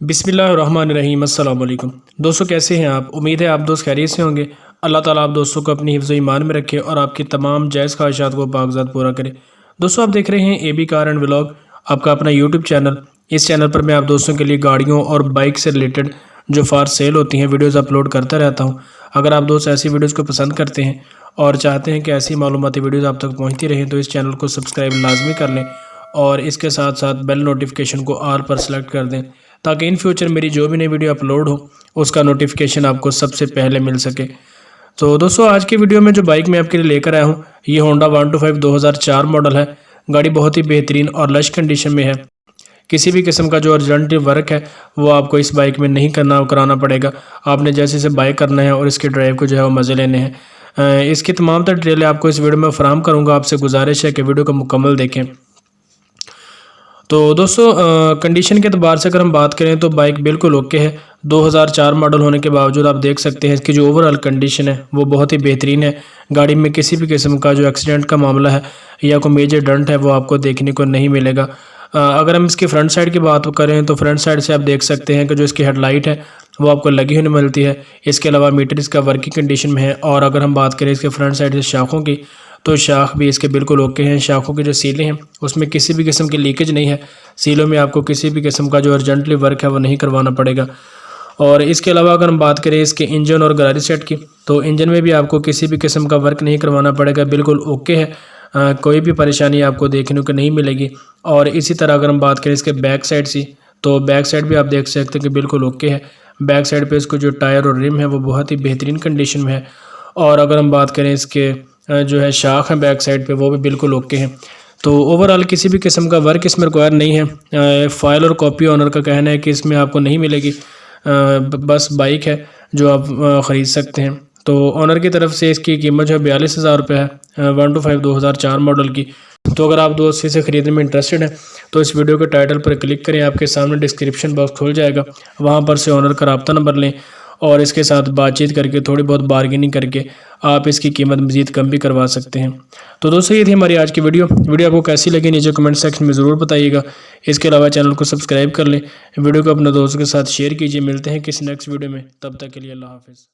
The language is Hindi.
बिस्मिल्लाहिर्रहमानिर्रहीम अस्सलाम वालेकुम। दोस्तों कैसे हैं आप? उम्मीद है आप दोस्त खैरियत से होंगे। अल्लाह ताला आप दोस्तों को अपनी हिफ्ज़ ईमान में रखे और आपकी तमाम जायज़ ख्वाहिशात को पाकज़ात पूरा करे। दोस्तों आप देख रहे हैं A B car and vlog, आपका अपना यूट्यूब चैनल। इस चैनल पर मैं आप दोस्तों के लिए गाड़ियों और बाइक से रिलेटेड जो फार सेल होती हैं वीडियोज़ अपलोड करता रहता हूँ। अगर आप दोस्त ऐसी वीडियोज़ को पसंद करते हैं और चाहते हैं कि ऐसी मालूमाती वीडियोज़ आप तक पहुँचती रहें तो इस चैनल को सब्सक्राइब लाजमी कर लें और इसके साथ साथ बेल नोटिफिकेशन को ऑल पर सेलेक्ट कर दें ताकि इन फ्यूचर मेरी जो भी नई वीडियो अपलोड हो उसका नोटिफिकेशन आपको सबसे पहले मिल सके। तो दोस्तों आज की वीडियो में जो बाइक मैं आपके लिए लेकर आया हूँ ये होंडा 125 2004 मॉडल है। गाड़ी बहुत ही बेहतरीन और लश कंडीशन में है। किसी भी किस्म का जो अर्जेंट वर्क है वो आपको इस बाइक में नहीं कराना पड़ेगा। आपने जैसे इसे बाय करना है और इसके ड्राइव को जो है वो मज़े लेने हैं। इसकी तमाम तर डिटेलें आपको इस वीडियो में फराहम करूँगा। आपसे गुजारिश है कि वीडियो को मुकम्मल देखें। तो दोस्तों कंडीशन के अतबार से अगर हम बात करें तो बाइक बिल्कुल ओके है। 2004 मॉडल होने के बावजूद आप देख सकते हैं इसकी जो ओवरऑल कंडीशन है वो बहुत ही बेहतरीन है। गाड़ी में किसी भी किस्म का जो एक्सीडेंट का मामला है या कोई मेजर डंट है वो आपको देखने को नहीं मिलेगा। अगर हम इसकी फ्रंट साइड की बात करें तो फ्रंट साइड से आप देख सकते हैं कि जो इसकी हेडलाइट है वो आपको लगी हुई मिलती है। इसके अलावा मीटर इसका वर्किंग कंडीशन में है। और अगर हम बात करें इसके फ्रंट साइड से शाखों की तो शाख भी इसके बिल्कुल ओके हैं। शाखों की जो सीलें हैं उसमें किसी भी किस्म की लीकेज नहीं है। सीलों में आपको किसी भी किस्म का जो अर्जेंटली वर्क है वो नहीं करवाना पड़ेगा। और इसके अलावा अगर हम बात करें इसके इंजन और गैराज सेट की तो इंजन में भी आपको किसी भी किस्म का वर्क नहीं करवाना पड़ेगा, बिल्कुल ओके है। कोई भी परेशानी आपको देखने को नहीं मिलेगी। और इसी तरह अगर हम बात करें इसके बैक साइड से तो बैक साइड भी आप देख सकते हैं कि बिल्कुल ओके है। बैक साइड पे इसको जो टायर और रिम है वो बहुत ही बेहतरीन कंडीशन में है। और अगर हम बात करें इसके जो है शाख है बैक साइड पे वो भी बिल्कुल ओके हैं। तो ओवरऑल किसी भी किस्म का वर्क इसमें रिक्वायर नहीं है। फाइल और कॉपी ऑनर का कहना है कि इसमें आपको नहीं मिलेगी। बस बाइक है जो आप ख़रीद सकते हैं। तो ऑनर की तरफ से इसकी कीमत जो है 42,000 रुपये है 125 2004 मॉडल की। तो अगर आप दोस्त इसे ख़रीदने में इंटरेस्टेड हैं तो इस वीडियो के टाइटल पर क्लिक करें, आपके सामने डिस्क्रिप्शन बॉक्स खुल जाएगा, वहाँ पर से ऑनर का रब्ता नंबर लें और इसके साथ बातचीत करके थोड़ी बहुत बार्गेनिंग करके आप इसकी कीमत मज़ीद कम भी करवा सकते हैं। तो दोस्तों ये थी हमारी आज की वीडियो आपको कैसी लगी नीचे कमेंट सेक्शन में ज़रूर बताइएगा। इसके अलावा चैनल को सब्सक्राइब कर लें, वीडियो को अपने दोस्तों के साथ शेयर कीजिए। मिलते हैं किसी नेक्स्ट वीडियो में, तब तक के लिए अल्लाह हाफ़िज़।